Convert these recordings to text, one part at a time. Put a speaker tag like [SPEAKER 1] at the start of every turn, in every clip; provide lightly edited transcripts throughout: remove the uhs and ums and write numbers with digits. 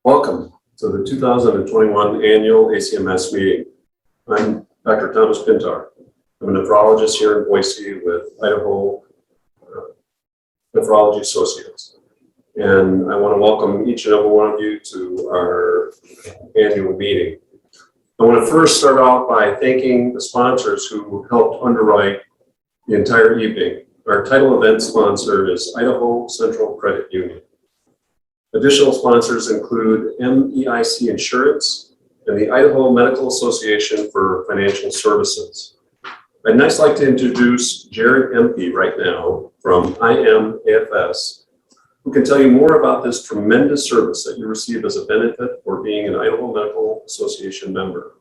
[SPEAKER 1] Welcome to the 2021 annual ACMS meeting. I'm Dr. Thomas Pintar. I'm a nephrologist here in Boise with Idaho Nephrology Associates. And I want to welcome each and every one of you to our annual meeting. I want to first start out by thanking the sponsors who helped underwrite the entire evening. Our title event sponsor is Idaho Central Credit Union. Additional sponsors include MEIC Insurance and the Idaho Medical Association for Financial Services. I'd next like to introduce Jared MP right now from IMAFS, who can tell you more about this tremendous service that you receive as a benefit for being an Idaho Medical Association member.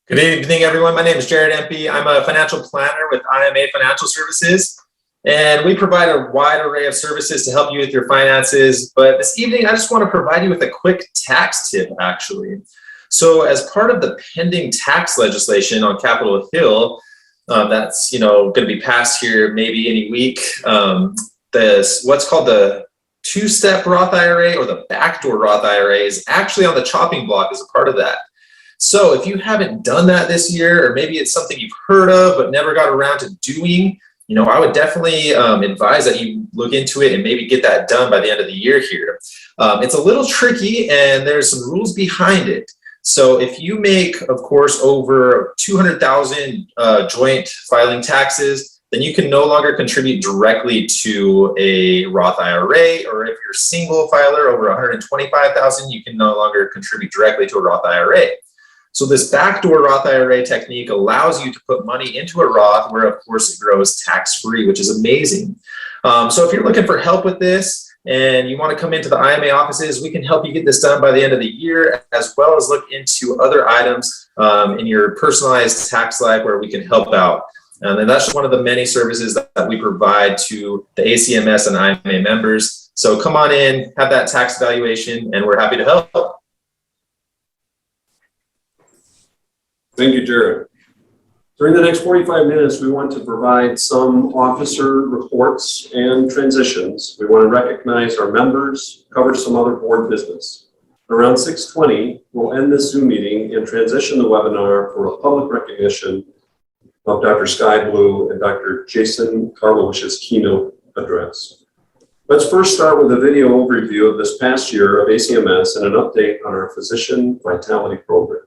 [SPEAKER 2] Good evening, everyone. My name is Jared MP. I'm a financial planner with IMA Financial Services. And we provide a wide array of services to help you with your finances. But this evening, I just want to provide you with a quick tax tip, actually. So as part of the pending tax legislation on Capitol Hill, that's going to be passed here maybe any week, what's called the two-step Roth IRA or the backdoor Roth IRA is actually on the chopping block as a part of that. So if you haven't done that this year, or maybe it's something you've heard of but never got around to doing, I would definitely advise that you look into it and maybe get that done by the end of the year here. It's a little tricky and there's some rules behind it. So if you make, of course, over 200,000 joint filing taxes, then you can no longer contribute directly to a Roth IRA, or if you're single filer over 125,000, you can no longer contribute directly to a Roth IRA. So this backdoor Roth IRA technique allows you to put money into a Roth where, of course, it grows tax-free, which is amazing. So if you're looking for help with this and you want to come into the IMA offices, we can help you get this done by the end of the year, as well as look into other items in your personalized tax life where we can help out. And that's just one of the many services that we provide to the ACMS and IMA members. So come on in, have that tax evaluation, and we're happy to help.
[SPEAKER 1] Thank you, Jared. During the next 45 minutes, we want to provide some officer reports and transitions. We want to recognize our members, cover some other board business. Around 6:20, we'll end this Zoom meeting and transition the webinar for a public recognition of Dr. Sky Blue and Dr. Jason Karlowich's keynote address. Let's first start with a video overview of this past year of ACMS and an update on our Physician Vitality Program.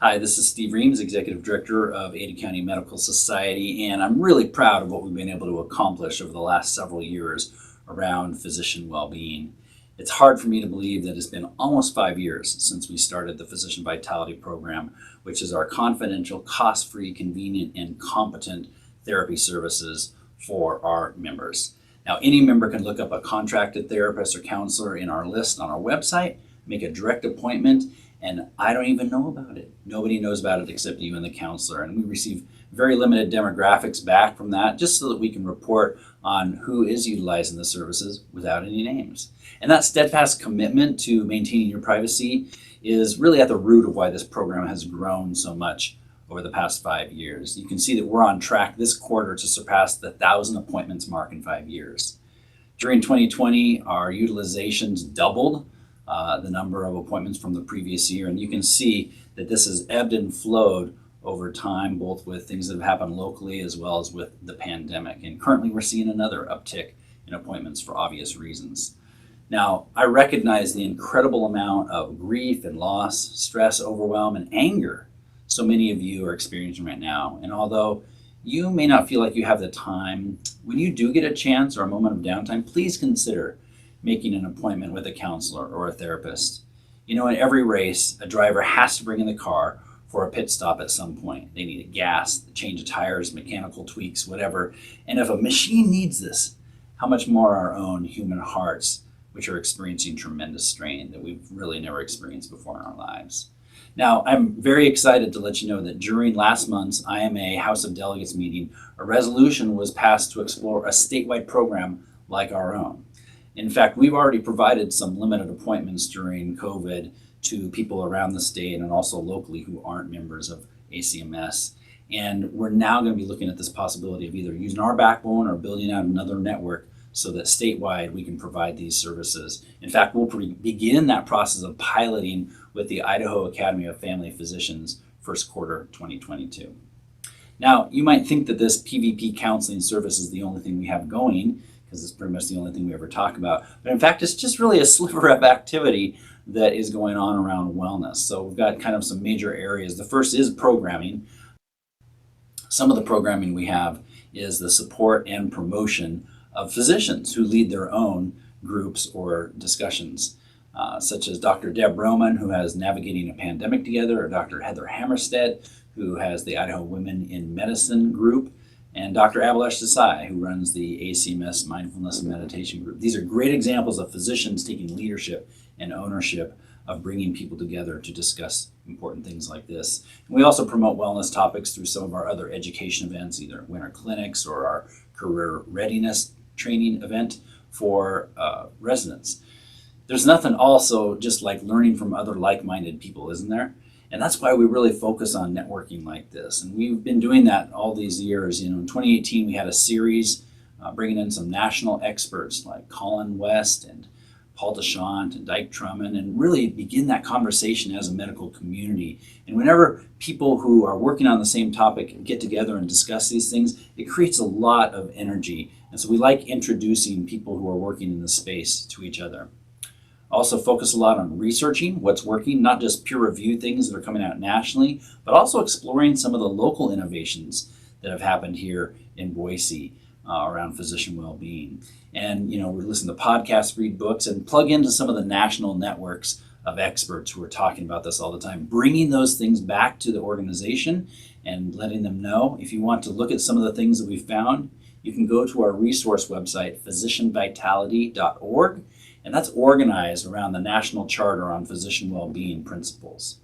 [SPEAKER 3] Hi, this is Steve Reams, Executive Director of Ada County Medical Society, and I'm really proud of what we've been able to accomplish over the last several years around physician well-being. It's hard for me to believe that it's been almost 5 years since we started the Physician Vitality Program, which is our confidential, cost-free, convenient, and competent therapy services for our members. Now, any member can look up a contracted therapist or counselor in our list on our website, make a direct appointment, and I don't even know about it. Nobody knows about it except you and the counselor. And we receive very limited demographics back from that just so that we can report on who is utilizing the services without any names. And that steadfast commitment to maintaining your privacy is really at the root of why this program has grown so much over the past 5 years. You can see that we're on track this quarter to surpass the 1,000 appointments mark in 5 years. During 2020, our utilizations doubled the number of appointments from the previous year. And you can see that this has ebbed and flowed over time, both with things that have happened locally as well as with the pandemic. And currently we're seeing another uptick in appointments for obvious reasons. Now, I recognize the incredible amount of grief and loss, stress, overwhelm, and anger so many of you are experiencing right now. And although you may not feel like you have the time, when you do get a chance or a moment of downtime, please consider making an appointment with a counselor or a therapist. You know, in every race, a driver has to bring in the car for a pit stop at some point. They need a gas, a change of tires, mechanical tweaks, whatever. And if a machine needs this, how much more our own human hearts, which are experiencing tremendous strain that we've really never experienced before in our lives. Now, I'm very excited to let you know that during last month's IMA House of Delegates meeting, a resolution was passed to explore a statewide program like our own. In fact, we've already provided some limited appointments during COVID to people around the state and also locally who aren't members of ACMS. And we're now going to be looking at this possibility of either using our backbone or building out another network so that statewide we can provide these services. In fact, we'll begin that process of piloting with the Idaho Academy of Family Physicians first quarter 2022. Now, you might think that this PVP counseling service is the only thing we have going, because it's pretty much the only thing we ever talk about. But in fact, it's just really a sliver of activity that is going on around wellness. So we've got kind of some major areas. The first is programming. Some of the programming we have is the support and promotion of physicians who lead their own groups or discussions, such as Dr. Deb Roman, who has Navigating a Pandemic Together, or Dr. Heather Hammerstead, who has the Idaho Women in Medicine group, and Dr. Abhilash Desai, who runs the ACMS Mindfulness and Meditation Group. These are great examples of physicians taking leadership and ownership of bringing people together to discuss important things like this. And we also promote wellness topics through some of our other education events, either winter clinics or our career readiness training event for residents. There's nothing also just like learning from other like-minded people, isn't there? And that's why we really focus on networking like this. And we've been doing that all these years. You know, in 2018, we had a series bringing in some national experts like Colin West and Paul DeShant and Dyke Truman, and really begin that conversation as a medical community. And whenever people who are working on the same topic get together and discuss these things, it creates a lot of energy. And so we like introducing people who are working in the space to each other. Also focus a lot on researching what's working, not just peer-reviewed things that are coming out nationally, but also exploring some of the local innovations that have happened here in Boise around physician well-being. And, you know, we listen to podcasts, read books, and plug into some of the national networks of experts who are talking about this all the time, bringing those things back to the organization and letting them know. If you want to look at some of the things that we found, you can go to our resource website, physicianvitality.org. And that's organized around the National Charter on Physician Wellbeing Principles.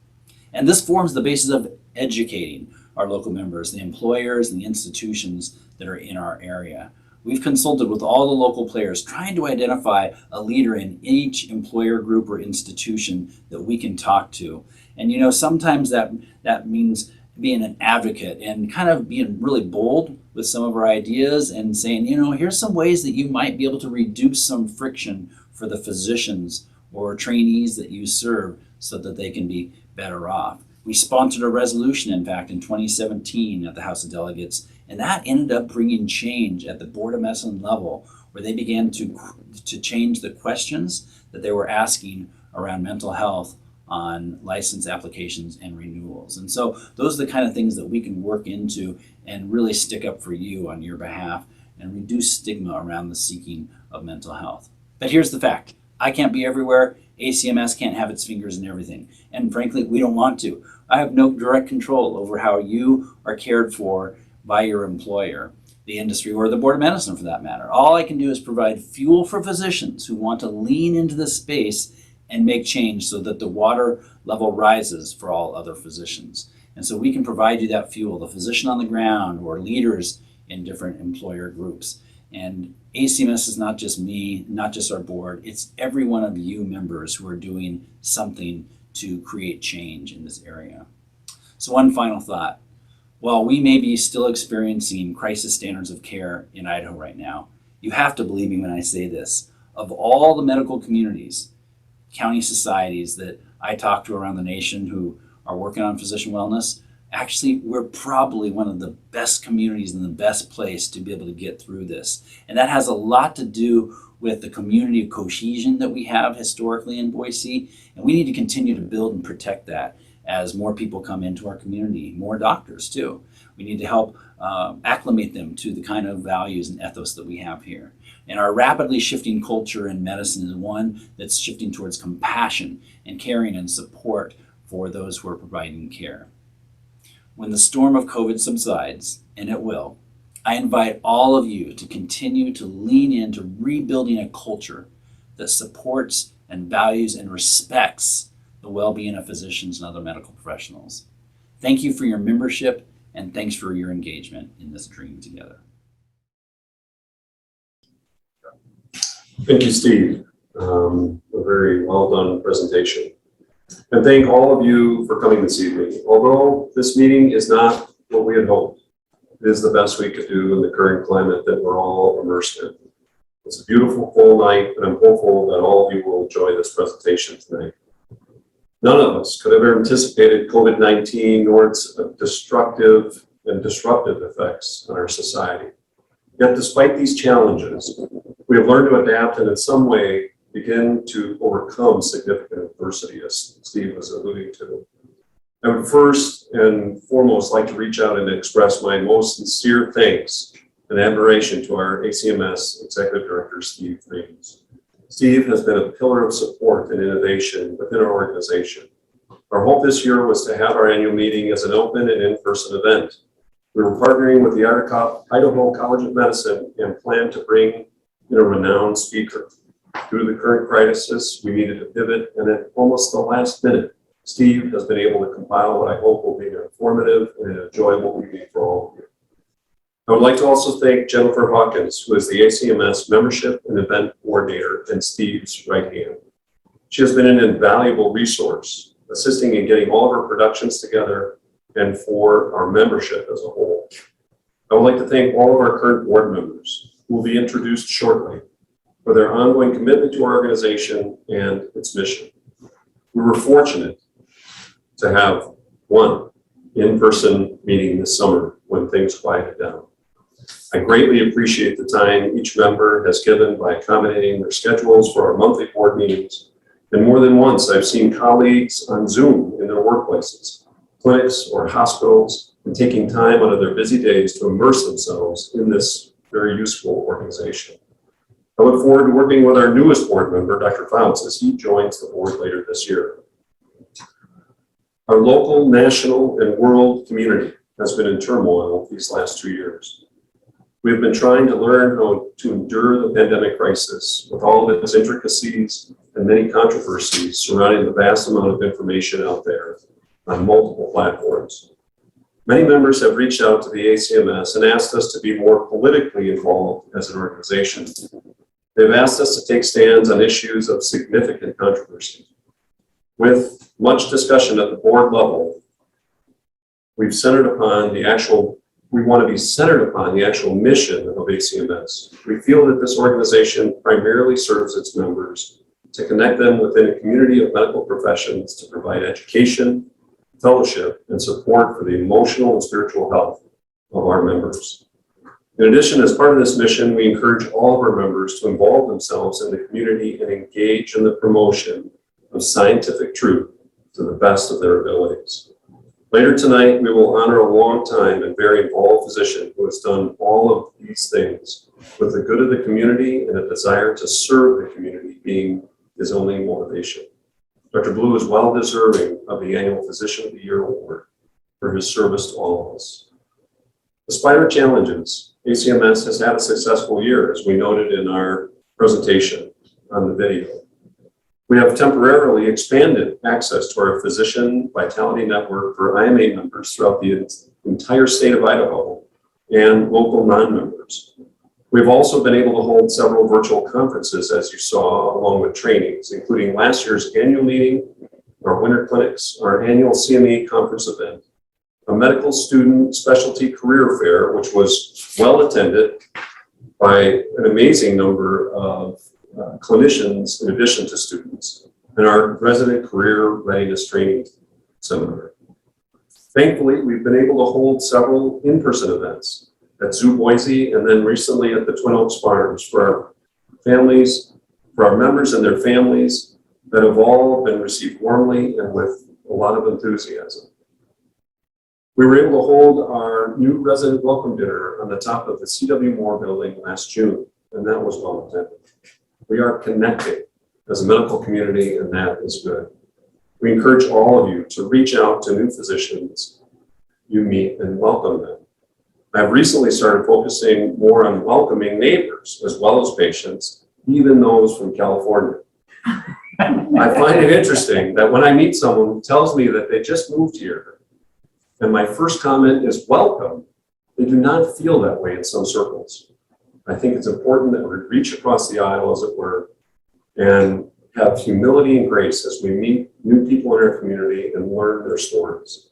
[SPEAKER 3] And this forms the basis of educating our local members, the employers, and the institutions that are in our area. We've consulted with all the local players, trying to identify a leader in each employer group or institution that we can talk to. And you know, sometimes that means being an advocate and kind of being really bold with some of our ideas and saying, you know, here's some ways that you might be able to reduce some friction for the physicians or trainees that you serve so that they can be better off. We sponsored a resolution, in fact, in 2017 at the House of Delegates, and that ended up bringing change at the Board of Medicine level, where they began to change the questions that they were asking around mental health on license applications and renewals. And so those are the kind of things that we can work into and really stick up for you on your behalf and reduce stigma around the seeking of mental health. But here's the fact. I can't be everywhere. ACMS can't have its fingers in everything. And frankly, we don't want to. I have no direct control over how you are cared for by your employer, the industry, or the Board of Medicine for that matter. All I can do is provide fuel for physicians who want to lean into this space and make change so that the water level rises for all other physicians. And so we can provide you that fuel, the physician on the ground or leaders in different employer groups. And ACMS is not just me, not just our board, it's every one of you members who are doing something to create change in this area. So one final thought. While we may be still experiencing crisis standards of care in Idaho right now, you have to believe me when I say this. Of all the medical communities, county societies that I talk to around the nation who are working on physician wellness, actually, we're probably one of the best communities and the best place to be able to get through this. And that has a lot to do with the community cohesion that we have historically in Boise. And we need to continue to build and protect that as more people come into our community, more doctors too. We need to help acclimate them to the kind of values and ethos that we have here. And our rapidly shifting culture in medicine is one that's shifting towards compassion and caring and support for those who are providing care. When the storm of COVID subsides, and it will, I invite all of you to continue to lean into rebuilding a culture that supports and values and respects the well-being of physicians and other medical professionals. Thank you for your membership, and thanks for your engagement in this dream together.
[SPEAKER 1] Thank you, Steve. A very well done presentation. And thank all of you for coming this evening. Although this meeting is not what we had hoped, it is the best we could do in the current climate that we're all immersed in. It's a beautiful full night, and I'm hopeful that all of you will enjoy this presentation tonight. None of us could have anticipated COVID-19 nor its destructive and disruptive effects on our society. Yet despite these challenges, we have learned to adapt and in some way begin to overcome significant adversity, as Steve was alluding to. I would first and foremost like to reach out and express my most sincere thanks and admiration to our ACMS Executive Director, Steve Freems. Steve has been a pillar of support and innovation within our organization. Our hope this year was to have our annual meeting as an open and in-person event. We were partnering with the Idaho College of Medicine and planned to bring in a renowned speaker. Due to the current crisis, we needed to pivot, and at almost the last minute, Steve has been able to compile what I hope will be an informative and enjoyable meeting for all of you. I would like to also thank Jennifer Hawkins, who is the ACMS Membership and Event Coordinator and Steve's right hand. She has been an invaluable resource, assisting in getting all of our productions together and for our membership as a whole. I would like to thank all of our current board members, who will be introduced shortly, for their ongoing commitment to our organization and its mission. We were fortunate to have one in-person meeting this summer when things quieted down. I greatly appreciate the time each member has given by accommodating their schedules for our monthly board meetings. And more than once, I've seen colleagues on Zoom in their workplaces, clinics, or hospitals, and taking time out of their busy days to immerse themselves in this very useful organization. I look forward to working with our newest board member, Dr. Fouts, as he joins the board later this year. Our local, national, and world community has been in turmoil these last 2 years. We have been trying to learn how to endure the pandemic crisis with all of its intricacies and many controversies surrounding the vast amount of information out there on multiple platforms. Many members have reached out to the ACMS and asked us to be more politically involved as an organization. They've asked us to take stands on issues of significant controversy. With much discussion at the board level, we want to be centered upon the actual mission of ACMS. We feel that this organization primarily serves its members to connect them within a community of medical professions to provide education, fellowship, and support for the emotional and spiritual health of our members. In addition, as part of this mission, we encourage all of our members to involve themselves in the community and engage in the promotion of scientific truth to the best of their abilities. Later tonight, we will honor a long-time and very involved physician who has done all of these things with the good of the community and a desire to serve the community being his only motivation. Dr. Blue is well deserving of the annual Physician of the Year award for his service to all of us. Despite our challenges, ACMS has had a successful year, as we noted in our presentation on the video. We have temporarily expanded access to our Physician Vitality Network for IMA members throughout the entire state of Idaho and local non-members. We've also been able to hold several virtual conferences, as you saw, along with trainings, including last year's annual meeting, our winter clinics, our annual CME conference event, a medical student specialty career fair, which was well attended by an amazing number of clinicians in addition to students, and our resident career readiness training seminar. Thankfully, we've been able to hold several in-person events at Zoo Boise and then recently at the Twin Oaks Farms for our families, for our members and their families that have all been received warmly and with a lot of enthusiasm. We were able to hold our new resident welcome dinner on the top of the C.W. Moore building last June, and that was well attended. We are connecting as a medical community, and that is good. We encourage all of you to reach out to new physicians you meet and welcome them. I've recently started focusing more on welcoming neighbors as well as patients, even those from California. I find it interesting that when I meet someone who tells me that they just moved here, and my first comment is welcome, they do not feel that way in some circles. I think it's important that we reach across the aisle, as it were, and have humility and grace as we meet new people in our community and learn their stories.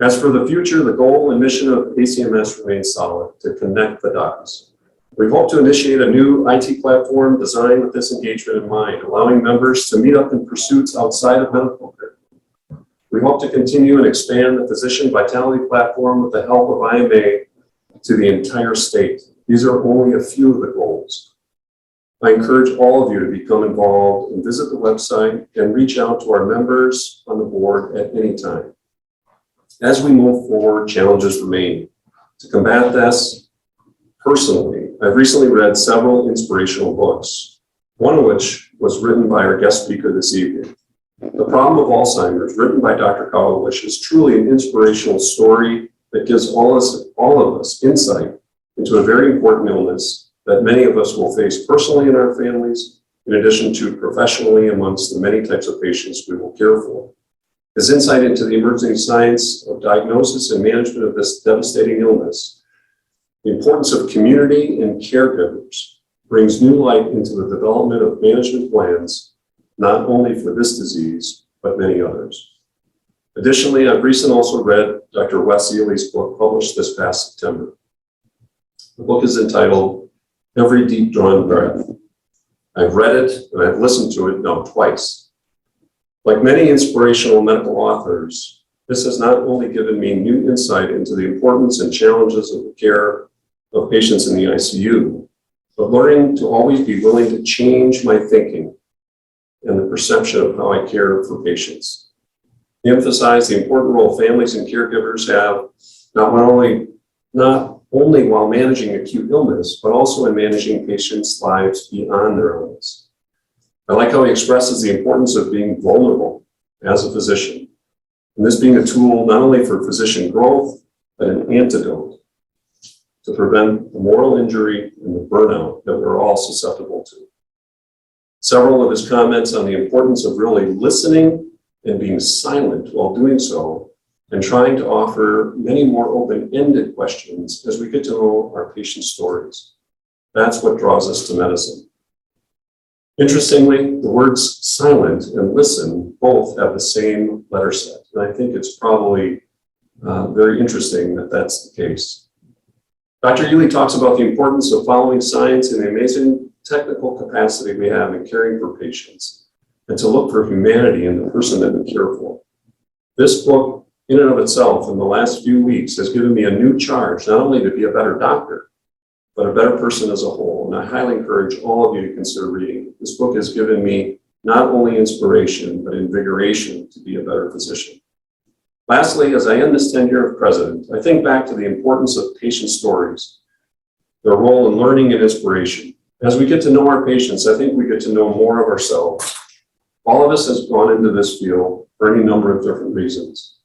[SPEAKER 1] As for the future, the goal and mission of ACMS remains solid: to connect the dots. We hope to initiate a new IT platform designed with this engagement in mind, allowing members to meet up in pursuits outside of medical care. We hope to continue and expand the Physician Vitality Platform with the help of IMA to the entire state. These are only a few of the goals. I encourage all of you to become involved and visit the website and reach out to our members on the board at any time. As we move forward, challenges remain. To combat this, personally, I've recently read several inspirational books, one of which was written by our guest speaker this evening. The Problem of Alzheimer's, written by Dr. Kowalish, is truly an inspirational story that gives all of us insight into a very important illness that many of us will face personally in our families, in addition to professionally amongst the many types of patients we will care for. His insight into the emerging science of diagnosis and management of this devastating illness, the importance of community and caregivers, brings new light into the development of management plans, not only for this disease, but many others. Additionally, I've recently also read Dr. Wes Ely's book, published this past September. The book is entitled Every Deep Drawn Breath. I've read it and I've listened to it now twice. Like many inspirational medical authors, this has not only given me new insight into the importance and challenges of the care of patients in the ICU, but learning to always be willing to change my thinking and the perception of how I care for patients. He emphasized the important role families and caregivers have, not only while managing acute illness, but also in managing patients' lives beyond their illness. I like how he expresses the importance of being vulnerable as a physician, and this being a tool not only for physician growth, but an antidote to prevent the moral injury and the burnout that we're all susceptible to. Several of his comments on the importance of really listening and being silent while doing so, and trying to offer many more open-ended questions as we get to know our patients' stories. That's what draws us to medicine. Interestingly, the words silent and listen both have the same letter set, and I think it's probably very interesting that that's the case. Dr. Ely talks about the importance of following science and the amazing technical capacity we have in caring for patients, and to look for humanity in the person that we care for. This book, in and of itself, in the last few weeks, has given me a new charge, not only to be a better doctor, but a better person as a whole. And I highly encourage all of you to consider reading it. This book has given me not only inspiration, but invigoration to be a better physician. Lastly, as I end this tenure of president, I think back to the importance of patient stories, their role in learning and inspiration. As we get to know our patients, I think we get to know more of ourselves. All of us has gone into this field for any number of different reasons.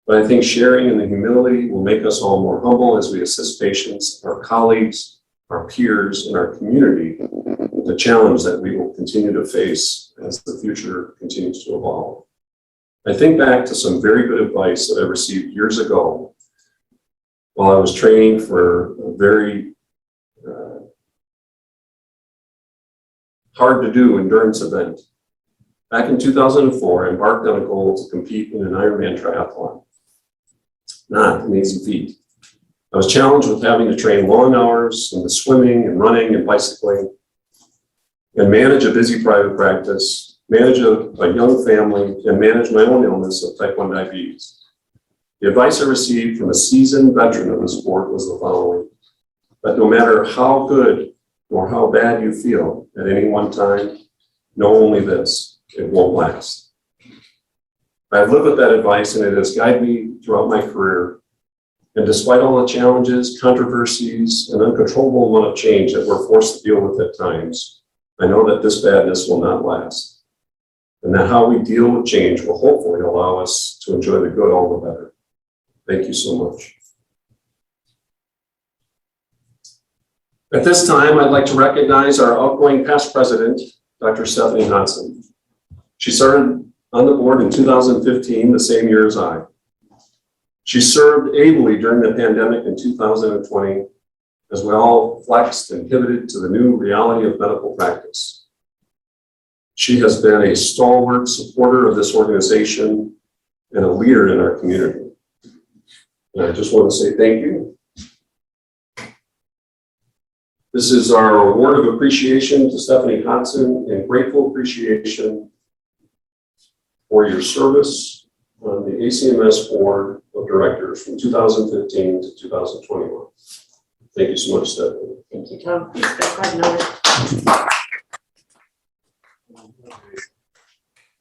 [SPEAKER 1] But I think sharing in the humility will make us all more humble as we assist patients, our colleagues, our peers, and our community with the challenge that we will continue to face as the future continues to evolve. I think back to some very good advice that I received years ago while I was training for a very hard to do endurance event. Back in 2004, I embarked on a goal to compete in an Ironman triathlon. Not an easy feat. I was challenged with having to train long hours in the swimming and running and bicycling and manage a busy private practice, manage a young family, and manage my own illness of type 1 diabetes. The advice I received from a seasoned veteran of the sport was the following: that no matter how good or how bad you feel at any one time, know only this: it won't last. I've lived with that advice, and it has guided me throughout my career. And despite all the challenges, controversies, and uncontrollable amount of change that we're forced to deal with at times, I know that this badness will not last, and that how we deal with change will hopefully allow us to enjoy the good all the better. Thank you so much. At this time, I'd like to recognize our outgoing past president, Dr. Stephanie Hodson. She started on the board in 2015, the same year as I. She served ably during the pandemic in 2020, as we all flexed and pivoted to the new reality of medical practice. She has been a stalwart supporter of this organization and a leader in our community. And I just want to say thank you. This is our award of appreciation to Stephanie Hodson, and grateful appreciation for your service on the ACMS Board of Directors from 2015 to 2021. Thank you so much, Stephanie.
[SPEAKER 4] Thank you, Tom. Please go ahead and note it.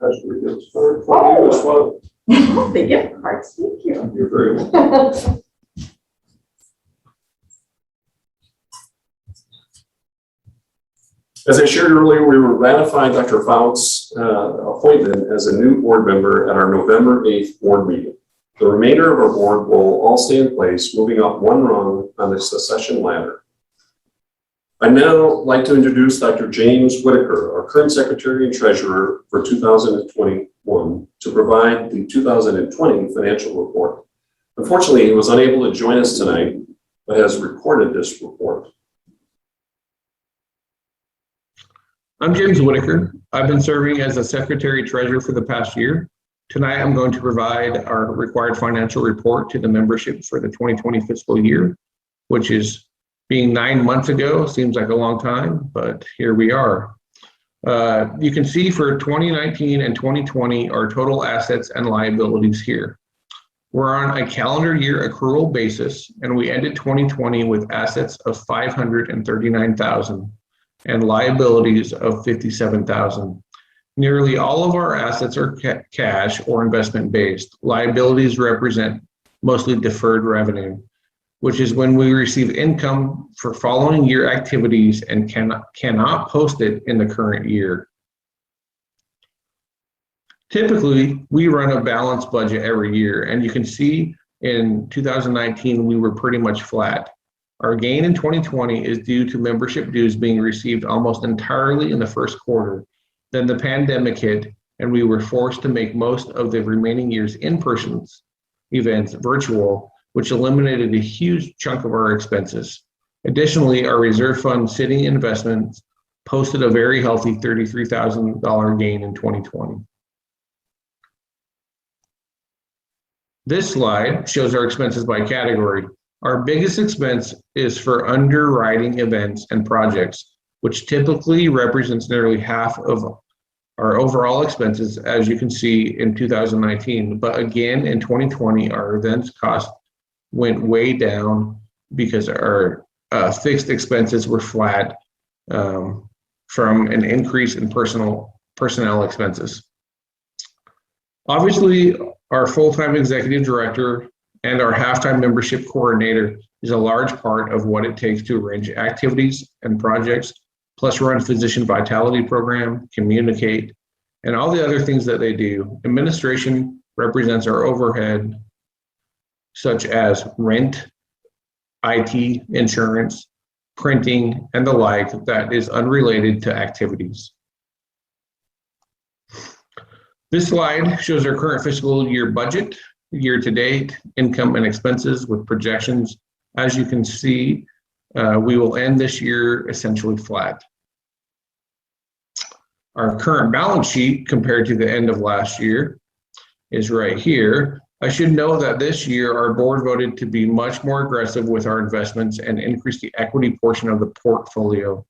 [SPEAKER 1] Actually, it's for you as well.
[SPEAKER 4] The gift cards, thank you.
[SPEAKER 1] You're very welcome. As I shared earlier, we were ratifying Dr. Fout's appointment as a new board member at our November 8th board meeting. The remainder of our board will all stay in place, moving up one rung on the succession ladder. I'd now like to introduce Dr. James Whitaker, our current Secretary and Treasurer for 2021, to provide the 2020 financial report. Unfortunately, he was unable to join us tonight, but has recorded this report.
[SPEAKER 5] I'm James Whitaker. I've been serving as a Secretary Treasurer for the past year. Tonight, I'm going to provide our required financial report to the membership for the 2020 fiscal year, which is being 9 months ago. Seems like a long time, but here we are. You can see for 2019 and 2020, our total assets and liabilities here. We're on a calendar year accrual basis, and we ended 2020 with assets of $539,000 and liabilities of $57,000. Nearly all of our assets are cash or investment based. Liabilities represent mostly deferred revenue, which is when we receive income for following year activities and cannot post it in the current year. Typically, we run a balanced budget every year, and you can see in 2019, we were pretty much flat. Our gain in 2020 is due to membership dues being received almost entirely in the first quarter. Then the pandemic hit, and we were forced to make most of the remaining year's in-person events virtual, which eliminated a huge chunk of our expenses. Additionally, our reserve fund sitting investments posted a very healthy $33,000 gain in 2020. This slide shows our expenses by category. Our biggest expense is for underwriting events and projects, which typically represents nearly half of our overall expenses, as you can see in 2019. But again, in 2020, our events cost went way down because our fixed expenses were flat from an increase in personal personnel expenses. Obviously, our full-time executive director and our half-time membership coordinator is a large part of what it takes to arrange activities and projects, plus run physician vitality program, communicate, and all the other things that they do. Administration represents our overhead, such as rent, IT, insurance, printing, and the like that is unrelated to activities. This slide shows our current fiscal year budget, year to date, income and expenses with projections. As you can see, we will end this year essentially flat. Our current balance sheet compared to the end of last year is right here. I should know that this year our board voted to be much more aggressive with our investments and increase the equity portion of the portfolio.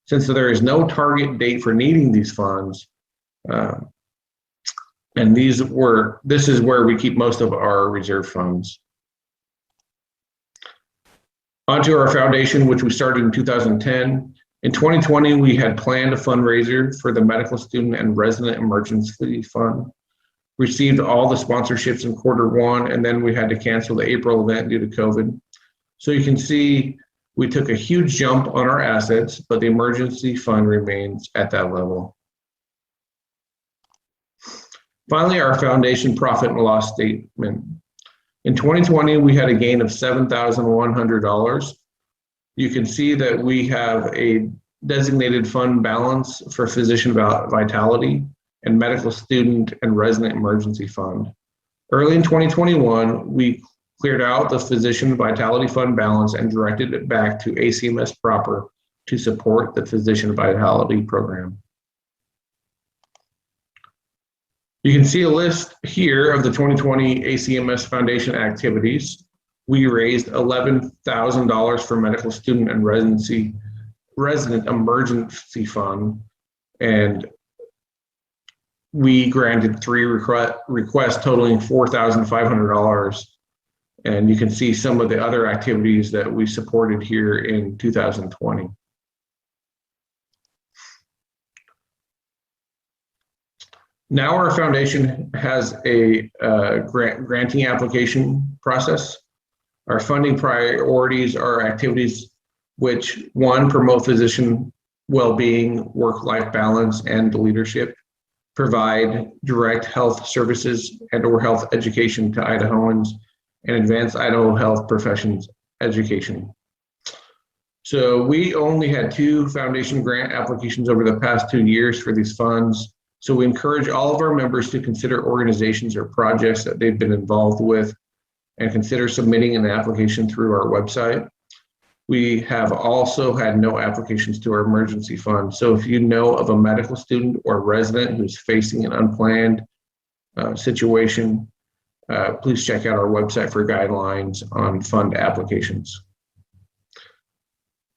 [SPEAKER 5] Since there is no target date for needing these funds, and this is where we keep most of our reserve funds. Onto our foundation, which we started in 2010. In 2020, we had planned a fundraiser for the Medical Student and Resident Emergency Fund. Received all the sponsorships in Q1, and then we had to cancel the April event due to COVID. So you can see we took a huge jump on our assets, but the emergency fund remains at that level. Finally, our foundation profit and loss statement. In 2020, we had a gain of $7,100. You can see that we have a designated fund balance for physician vitality and medical student and resident emergency fund. Early in 2021, we cleared out the physician vitality fund balance and directed it back to ACMS proper to support the physician vitality program. You can see a list here of the 2020 ACMS Foundation activities. We raised $11,000 for medical student and resident emergency fund, and we granted 3 requests totaling $4,500. And you can see some of the other activities that we supported here in 2020. Now our foundation has a granting application process. Our funding priorities are activities which, one, promote physician well-being, work-life balance, and leadership, provide direct health services and/or health education to Idahoans, and advance Idaho health professions education. So we only had 2 foundation grant applications over the past 2 years for these funds. So we encourage all of our members to consider organizations or projects that they've been involved with and consider submitting an application through our website. We have also had no applications to our emergency fund. So if you know of a medical student or resident who's facing an unplanned situation, please check out our website for guidelines on fund applications.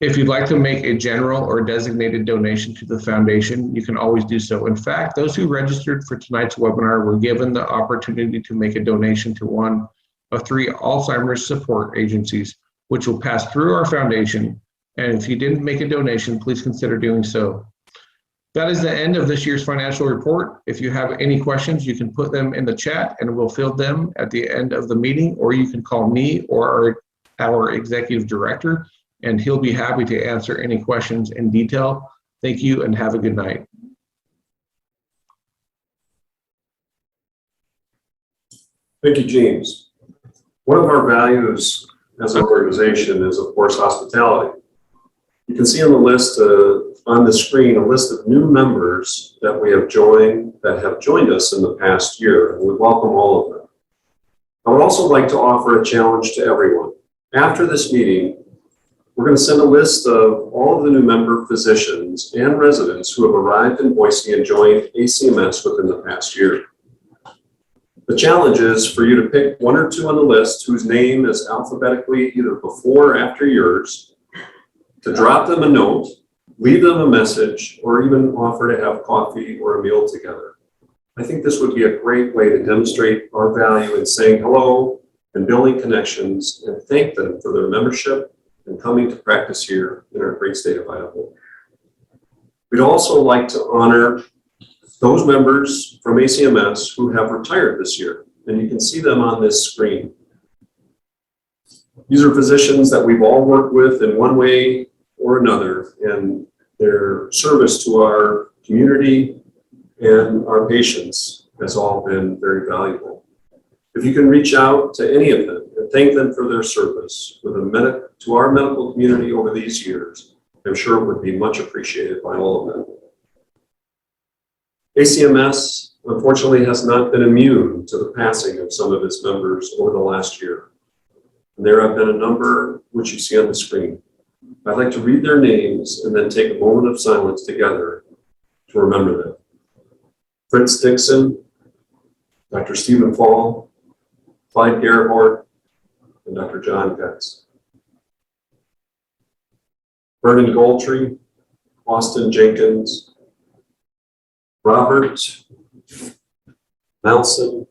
[SPEAKER 5] If you'd like to make a general or designated donation to the foundation, you can always do so. In fact, those who registered for tonight's webinar were given the opportunity to make a donation to one of 3 Alzheimer's support agencies, which will pass through our foundation. And if you didn't make a donation, please consider doing so. That is the end of this year's financial report. If you have any questions, you can put them in the chat and we'll field them at the end of the meeting, or you can call me or our executive director, and he'll be happy to answer any questions in detail. Thank you and have a good night.
[SPEAKER 1] Thank you, James. One of our values as an organization is, of course, hospitality. You can see on the list on the screen a list of new members that have joined us in the past year, and we welcome all of them. I would also like to offer a challenge to everyone. After this meeting, we're going to send a list of all of the new member physicians and residents who have arrived in Boise and joined ACMS within the past year. The challenge is for you to pick 1 or 2 on the list whose name is alphabetically either before or after yours, to drop them a note, leave them a message, or even offer to have coffee or a meal together. I think this would be a great way to demonstrate our value in saying hello and building connections, and thank them for their membership and coming to practice here in our great state of Idaho. We'd also like to honor those members from ACMS who have retired this year, and you can see them on this screen. These are physicians that we've all worked with in one way or another, and their service to our community and our patients has all been very valuable. If you can reach out to any of them and thank them for their service to our medical community over these years, I'm sure it would be much appreciated by all of them. ACMS, unfortunately, has not been immune to the passing of some of its members over the last year. And there have been a number which you see on the screen. I'd like to read their names and then take a moment of silence together to remember them. Fritz Dixon, Dr. Stephen Fall, Clyde Gerhardt, and Dr. John Getz. Vernon Goldtree, Austin Jenkins, Robert Malson,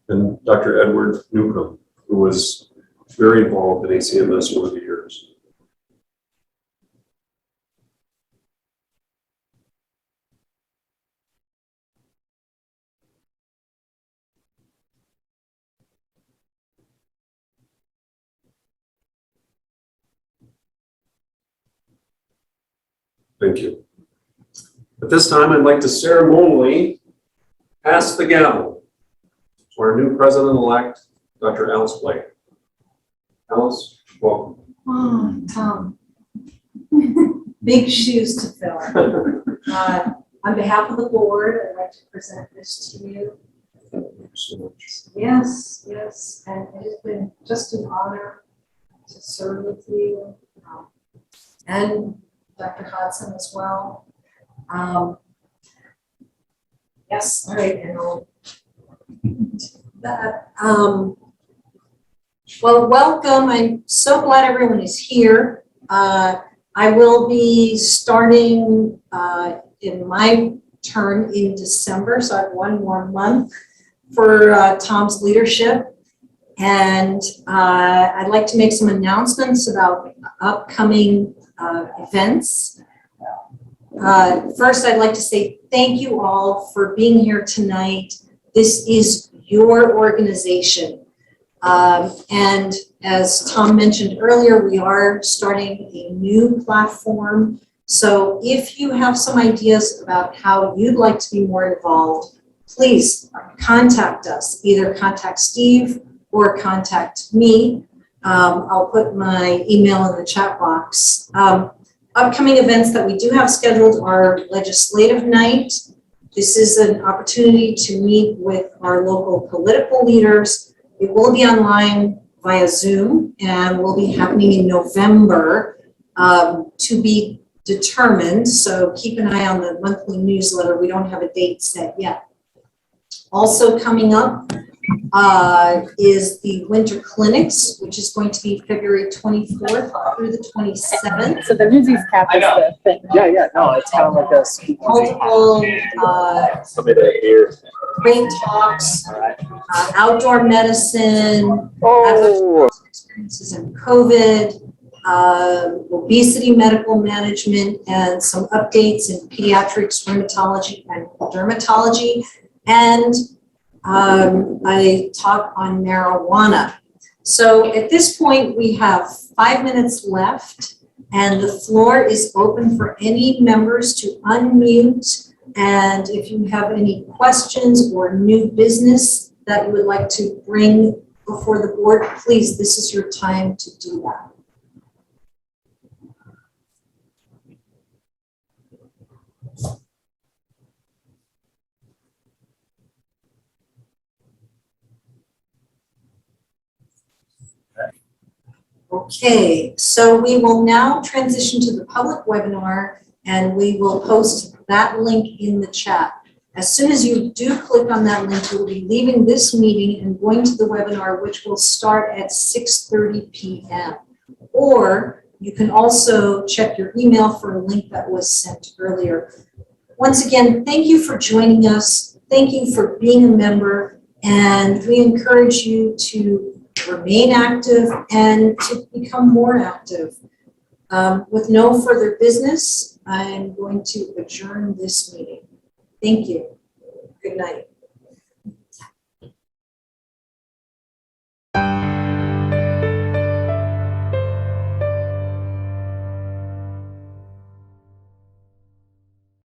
[SPEAKER 1] and Dr. Edward Newcomb, who was very involved in ACMS over the years. Thank you. At this time, I'd like to ceremonially pass the gavel to our new president-elect, Dr. Alice Blake. Alice, welcome.
[SPEAKER 6] Oh, Tom, big shoes to fill. On behalf of the board, I'd like to present this to you.
[SPEAKER 1] Thank you so much.
[SPEAKER 6] Yes, yes, and it has been just an honor to serve with you, and Dr. Hodson as well. Yes, all right, and I'll that. Well, welcome. I'm so glad everyone is here. I will be starting in my term in December, so I have one more month for Tom's leadership. And I'd like to make some announcements about upcoming events. First, I'd like to say thank you all for being here tonight. This is your organization. And as Tom mentioned earlier, we are starting a new platform. So if you have some ideas about how you'd like to be more involved, please contact us. Either contact Steve or contact me. I'll put my email in the chat box. Upcoming events that we do have scheduled are legislative night. This is an opportunity to meet with our local political leaders. It will be online via Zoom and will be happening in November to be determined. So keep an eye on the monthly newsletter. We don't have a date set yet. Also coming up is the winter clinics, which is going to be February 24th through the 27th.
[SPEAKER 7] So the Newsies cap is the thing.
[SPEAKER 8] Yeah, no, it's kind of like a
[SPEAKER 6] Multiple brain talks, outdoor medicine, experiences in COVID, obesity medical management, and some updates in pediatrics, rheumatology, and dermatology, and I talk on marijuana. So at this point, we have 5 minutes left, and the floor is open for any members to unmute. And if you have any questions or new business that you would like to bring before the board, please, this is your time to do that. Okay, so we will now transition to the public webinar, and we will post that link in the chat. As soon as you do click on that link, you will be leaving this meeting and going to the webinar, which will start at 6:30 p.m. Or you can also check your email for a link that was sent earlier. Once again, thank you for joining us. Thank you for being a member, and we encourage you to remain active and to become more active. With no further business, I'm going to adjourn this meeting. Thank you. Good night.